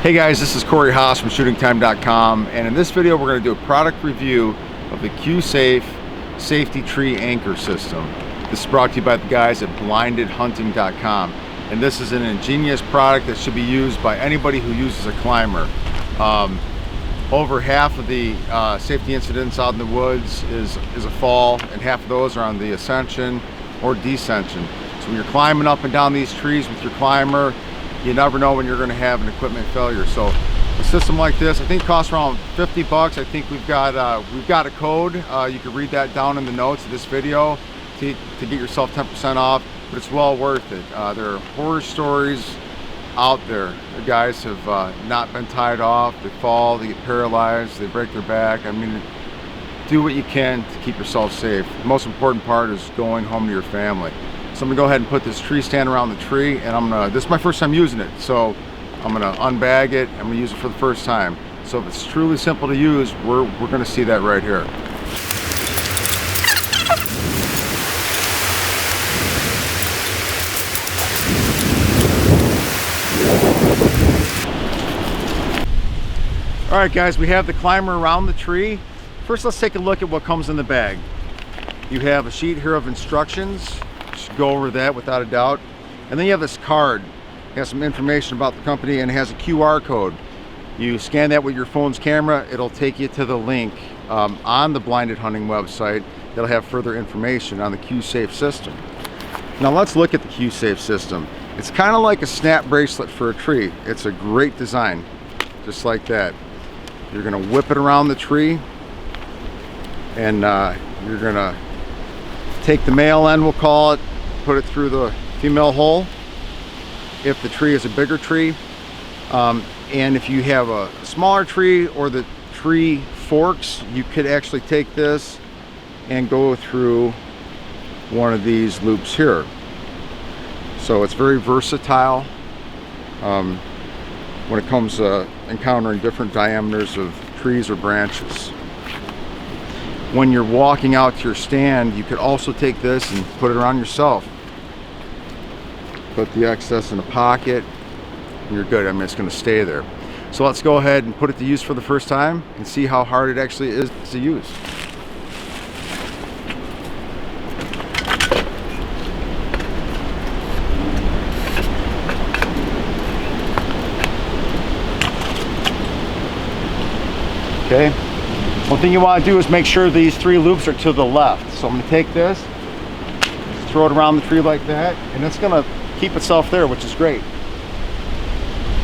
Hey guys, this is Corey Haas from shootingtime.com, and in this video we're going to do a product review of the Q-Safe Safety Tree Anchor System. This is brought to you by the guys at blindedhunting.com, and this is an ingenious product that should be used by anybody who uses a climber. Over half of the safety incidents out in the woods is a fall, and half of those are on the ascension or descension. So when you're climbing up and down these trees with your climber, you never know when you're going to have an equipment failure. So a system like this, I think, costs around 50 bucks. I think we've got a code. You can read that down in the notes of this video to get yourself 10% off, but it's well worth it. There are horror stories out there. The guys have not been tied off, they fall, they get paralyzed, they break their back. I mean, do what you can to keep yourself safe. The most important part is going home to your family. So I'm gonna go ahead and put this tree stand around the tree, and this is my first time using it, so I'm gonna unbag it. I'm gonna use it for the first time. So if it's truly simple to use, we're gonna see that right here. All right guys, we have the climber around the tree. First, let's take a look at what comes in the bag. You have a sheet here of instructions. Should go over that without a doubt. And then you have this card. It has some information about the company and it has a QR code. You scan that with your phone's camera, it'll take you to the link on the Blinded Hunting website that'll have further information on the Q-Safe system. Now let's look at the Q-Safe system. It's kind of like a snap bracelet for a tree. It's a great design, just like that. You're gonna whip it around the tree, and you're gonna take the male end, we'll call it, put it through the female hole if the tree is a bigger tree, and if you have a smaller tree or the tree forks, you could actually take this and go through one of these loops here. So it's very versatile when it comes to encountering different diameters of trees or branches. When you're walking out to your stand, you could also take this and put it around yourself. Put the excess in a pocket, and you're good. I mean, it's going to stay there. So let's go ahead and put it to use for the first time and see how hard it actually is to use. Okay. One thing you want to do is make sure these three loops are to the left. So I'm going to take this, throw it around the tree like that, and it's going to keep itself there, which is great.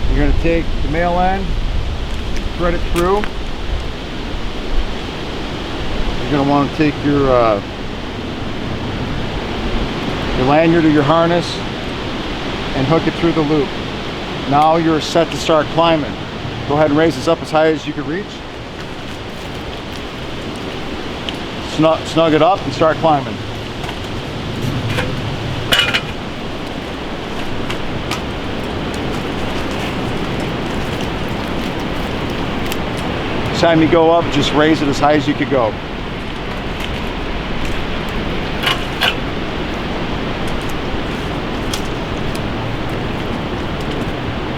You're going to take the male end, thread it through. You're going to want to take your lanyard or your harness and hook it through the loop. Now you're set to start climbing. Go ahead and raise this up as high as you can reach. Snug it up and start climbing. Each time you go up, just raise it as high as you could go.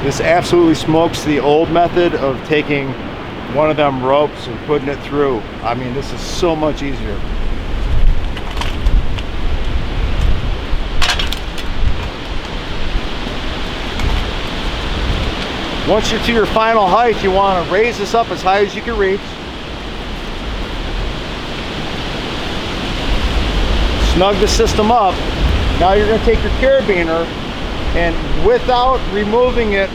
This absolutely smokes the old method of taking one of them ropes and putting it through. I mean, this is so much easier. Once you're to your final height, you want to raise this up as high as you can reach. Snug the system up. Now you're going to take your carabiner, and without removing it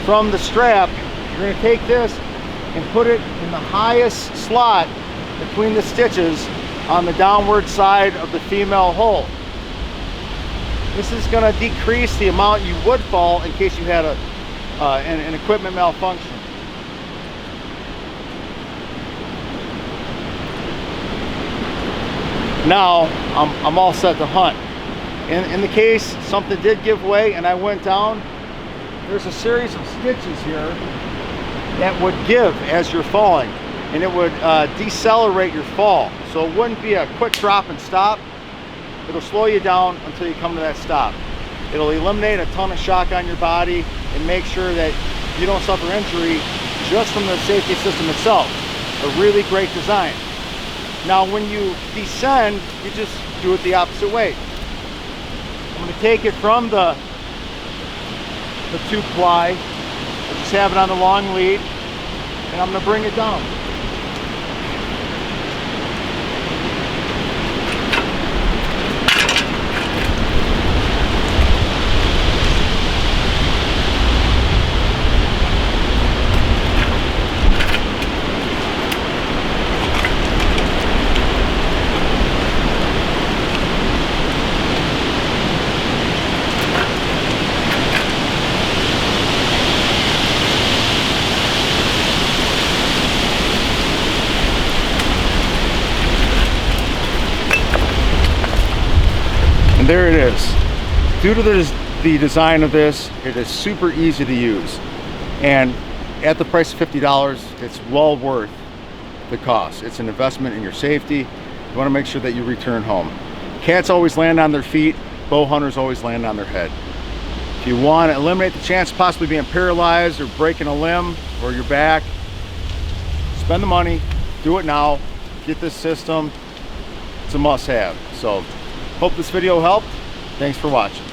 from the strap, you're going to take this and put it in the highest slot between the stitches on the downward side of the female hole. This is going to decrease the amount you would fall in case you had an equipment malfunction. Now I'm all set to hunt. In the case something did give way and I went down, there's a series of stitches here that would give as you're falling, and it would decelerate your fall. So it wouldn't be a quick drop and stop. It'll slow you down until you come to that stop. It'll eliminate a ton of shock on your body and make sure that you don't suffer injury just from the safety system itself. A really great design. Now when you descend, you just do it the opposite way. I'm going to take it from the 2-ply, just have it on the long lead, and I'm going to bring it down. There it is. Due to the design of this, it is super easy to use, and at the price of $50, it's well worth the cost. It's an investment in your safety. You want to make sure that you return home. Cats always land on their feet. Bow hunters always land on their head. If you want to eliminate the chance of possibly being paralyzed or breaking a limb or your back, spend the money, do it now, get this system. It's a must-have. So hope this video helped. Thanks for watching.